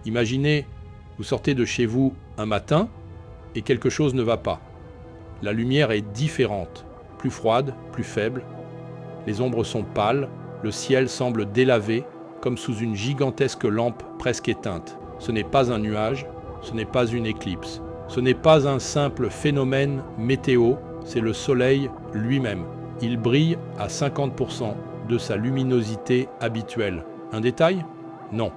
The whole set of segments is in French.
Imaginez, vous sortez de chez vous un matin et quelque chose ne va pas. La lumière est différente, plus froide, plus faible. Les ombres sont pâles, le ciel semble délavé, comme sous une gigantesque lampe presque éteinte. Ce n'est pas un nuage, ce n'est pas une éclipse. Ce n'est pas un simple phénomène météo, c'est le soleil lui-même. Il brille à 50% de sa luminosité habituelle. Un détail? Non.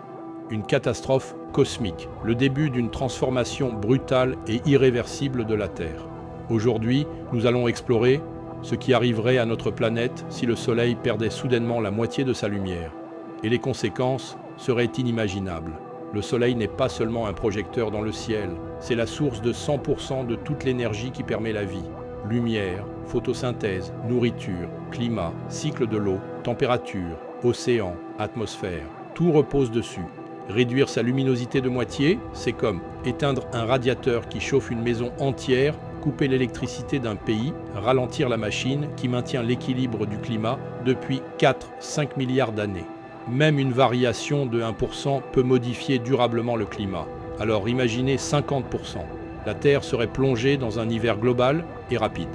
Une catastrophe cosmique, le début d'une transformation brutale et irréversible de la Terre. Aujourd'hui, nous allons explorer ce qui arriverait à notre planète si le Soleil perdait soudainement la moitié de sa lumière. Et les conséquences seraient inimaginables. Le Soleil n'est pas seulement un projecteur dans le ciel, c'est la source de 100% de toute l'énergie qui permet la vie. Lumière, photosynthèse, nourriture, climat, cycle de l'eau, température, océan, atmosphère, tout repose dessus. Réduire sa luminosité de moitié, c'est comme éteindre un radiateur qui chauffe une maison entière, couper l'électricité d'un pays, ralentir la machine qui maintient l'équilibre du climat depuis 4-5 milliards d'années. Même une variation de 1% peut modifier durablement le climat. Alors imaginez 50%. La Terre serait plongée dans un hiver global et rapide.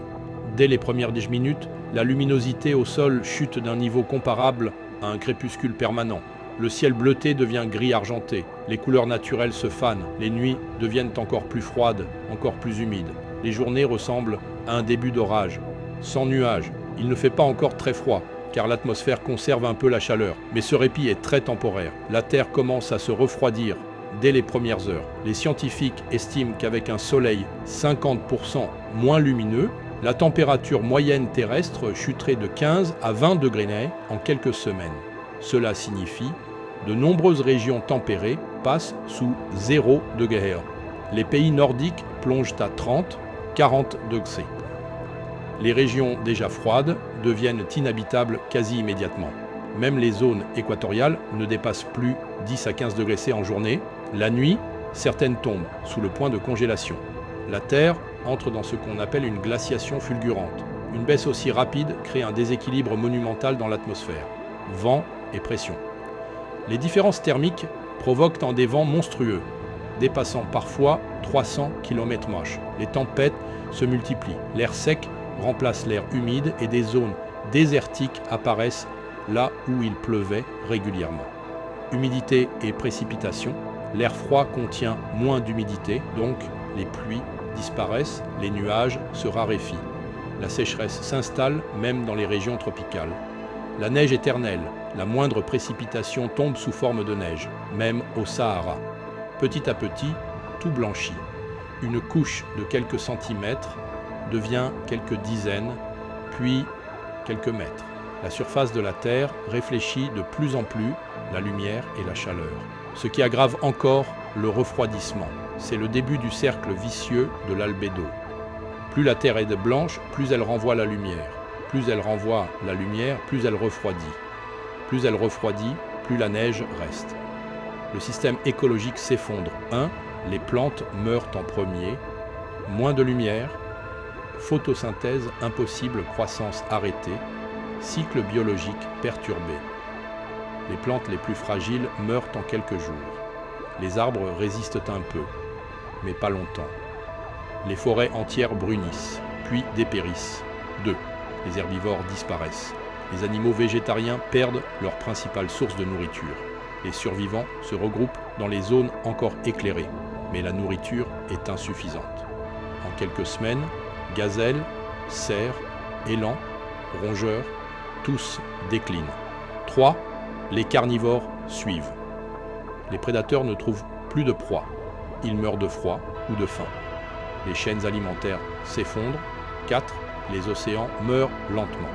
Dès les premières 10 minutes, la luminosité au sol chute d'un niveau comparable à un crépuscule permanent. Le ciel bleuté devient gris argenté, les couleurs naturelles se fanent, les nuits deviennent encore plus froides, encore plus humides. Les journées ressemblent à un début d'orage. Sans nuages, il ne fait pas encore très froid, car l'atmosphère conserve un peu la chaleur. Mais ce répit est très temporaire. La Terre commence à se refroidir dès les premières heures. Les scientifiques estiment qu'avec un soleil 50% moins lumineux, la température moyenne terrestre chuterait de 15 à 20 degrés en quelques semaines. Cela signifie de nombreuses régions tempérées passent sous 0 degré. Les pays nordiques plongent à 30-40 degrés. Les régions déjà froides deviennent inhabitables quasi immédiatement. Même les zones équatoriales ne dépassent plus 10 à 15 degrés C en journée. La nuit, certaines tombent sous le point de congélation. La Terre entre dans ce qu'on appelle une glaciation fulgurante. Une baisse aussi rapide crée un déséquilibre monumental dans l'atmosphère. Vent et pression. Les différences thermiques provoquent des vents monstrueux, dépassant parfois 300 km/h. Les tempêtes se multiplient, l'air sec remplace l'air humide et des zones désertiques apparaissent là où il pleuvait régulièrement. Humidité et précipitation, l'air froid contient moins d'humidité, donc les pluies disparaissent, les nuages se raréfient. La sécheresse s'installe même dans les régions tropicales. La neige éternelle, la moindre précipitation tombe sous forme de neige, même au Sahara. Petit à petit, tout blanchit. Une couche de quelques centimètres devient quelques dizaines, puis quelques mètres. La surface de la Terre réfléchit de plus en plus la lumière et la chaleur. Ce qui aggrave encore le refroidissement. C'est le début du cercle vicieux de l'albédo. Plus la Terre est blanche, plus elle renvoie la lumière. Plus elle renvoie la lumière, plus elle refroidit. Plus elle refroidit, plus la neige reste. Le système écologique s'effondre. 1. Les plantes meurent en premier. Moins de lumière. Photosynthèse impossible, croissance arrêtée. Cycle biologique perturbé. Les plantes les plus fragiles meurent en quelques jours. Les arbres résistent un peu, mais pas longtemps. Les forêts entières brunissent, puis dépérissent. 2. Les herbivores disparaissent. Les animaux végétariens perdent leur principale source de nourriture. Les survivants se regroupent dans les zones encore éclairées, mais la nourriture est insuffisante. En quelques semaines, gazelles, cerfs, élans, rongeurs, tous déclinent. 3. Les carnivores suivent. Les prédateurs ne trouvent plus de proie. Ils meurent de froid ou de faim. Les chaînes alimentaires s'effondrent. 4. Les océans meurent lentement.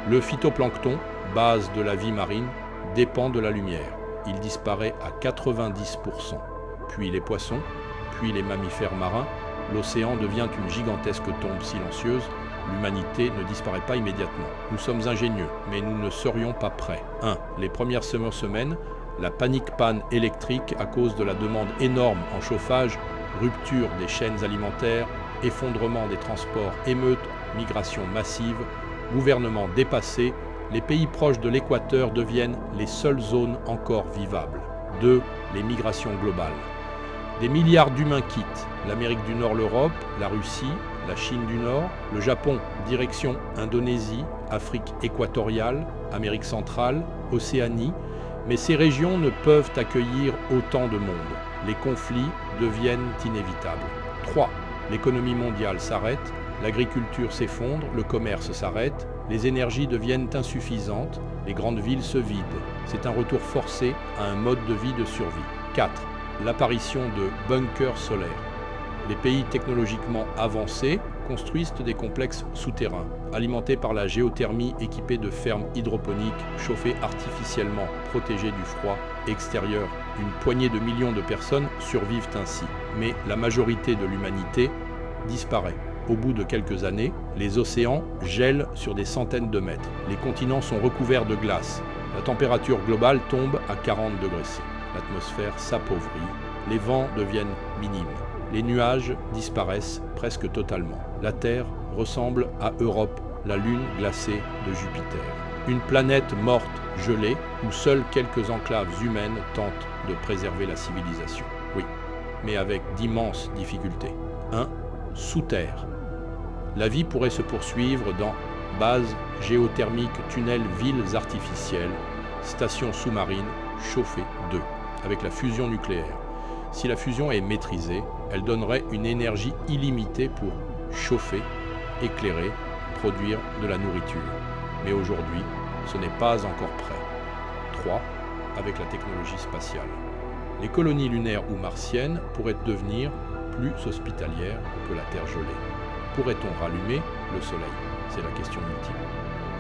Le phytoplancton, base de la vie marine, dépend de la lumière. Il disparaît à 90%. Puis les poissons, puis les mammifères marins. L'océan devient une gigantesque tombe silencieuse. L'humanité ne disparaît pas immédiatement. Nous sommes ingénieux, mais nous ne serions pas prêts. 1. Les premières semaines, la panique panne électrique à cause de la demande énorme en chauffage, rupture des chaînes alimentaires, effondrement des transports, émeutes, migration massive, gouvernement dépassé, les pays proches de l'équateur deviennent les seules zones encore vivables. 2. les migrations globales. Des milliards d'humains quittent l'Amérique du Nord, l'Europe, la Russie, la Chine du Nord, le Japon, direction Indonésie, Afrique équatoriale, Amérique centrale, Océanie, mais ces régions ne peuvent accueillir autant de monde. Les conflits deviennent inévitables. 3. L'économie mondiale s'arrête, l'agriculture s'effondre, le commerce s'arrête, les énergies deviennent insuffisantes, les grandes villes se vident. C'est un retour forcé à un mode de vie de survie. 4. L'apparition de bunkers solaires. Les pays technologiquement avancés construisent des complexes souterrains, alimentés par la géothermie, équipés de fermes hydroponiques, chauffées artificiellement, protégées du froid extérieur. Une poignée de millions de personnes survivent ainsi, mais la majorité de l'humanité disparaît. Au bout de quelques années, les océans gèlent sur des centaines de mètres. Les continents sont recouverts de glace. La température globale tombe à 40 degrés C. L'atmosphère s'appauvrit. Les vents deviennent minimes. Les nuages disparaissent presque totalement. La Terre ressemble à Europe, la Lune glacée de Jupiter. Une planète morte, gelée, où seules quelques enclaves humaines tentent de préserver la civilisation. Oui, mais avec d'immenses difficultés. 1. Sous terre. La vie pourrait se poursuivre dans bases géothermiques, tunnels, villes artificielles, stations sous-marines chauffées. 2. Avec la fusion nucléaire. Si la fusion est maîtrisée, elle donnerait une énergie illimitée pour chauffer, éclairer, produire de la nourriture. Mais aujourd'hui, ce n'est pas encore prêt. 3. Avec la technologie spatiale. Les colonies lunaires ou martiennes pourraient devenir plus hospitalières que la Terre gelée. Pourrait-on rallumer le Soleil? C'est la question ultime.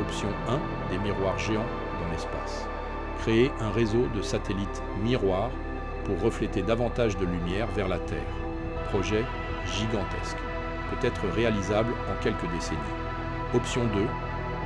Option 1, des miroirs géants dans l'espace. Créer un réseau de satellites miroirs pour refléter davantage de lumière vers la Terre. Projet gigantesque, peut-être réalisable en quelques décennies. Option 2,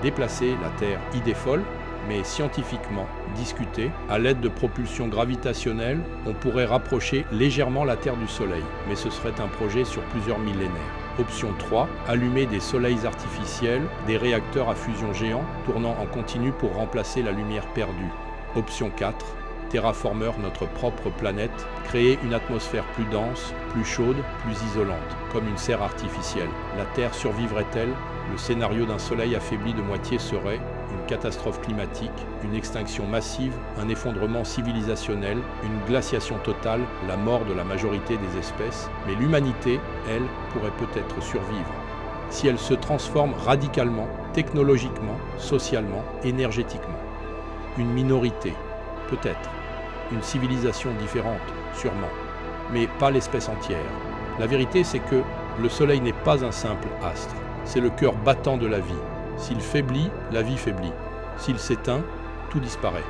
déplacer la Terre, idée folle, mais scientifiquement discutée. À l'aide de propulsion gravitationnelle, on pourrait rapprocher légèrement la Terre du Soleil, mais ce serait un projet sur plusieurs millénaires. Option 3, allumer des soleils artificiels, des réacteurs à fusion géants tournant en continu pour remplacer la lumière perdue. Option 4, terraformeur notre propre planète, créer une atmosphère plus dense, plus chaude, plus isolante, comme une serre artificielle. La Terre survivrait-elle? Le scénario d'un soleil affaibli de moitié serait une catastrophe climatique, une extinction massive, un effondrement civilisationnel, une glaciation totale, la mort de la majorité des espèces. Mais l'humanité, elle, pourrait peut-être survivre. Si elle se transforme radicalement, technologiquement, socialement, énergétiquement. Une minorité, peut-être. Une civilisation différente, sûrement. Mais pas l'espèce entière. La vérité, c'est que le Soleil n'est pas un simple astre. C'est le cœur battant de la vie. S'il faiblit, la vie faiblit. S'il s'éteint, tout disparaît.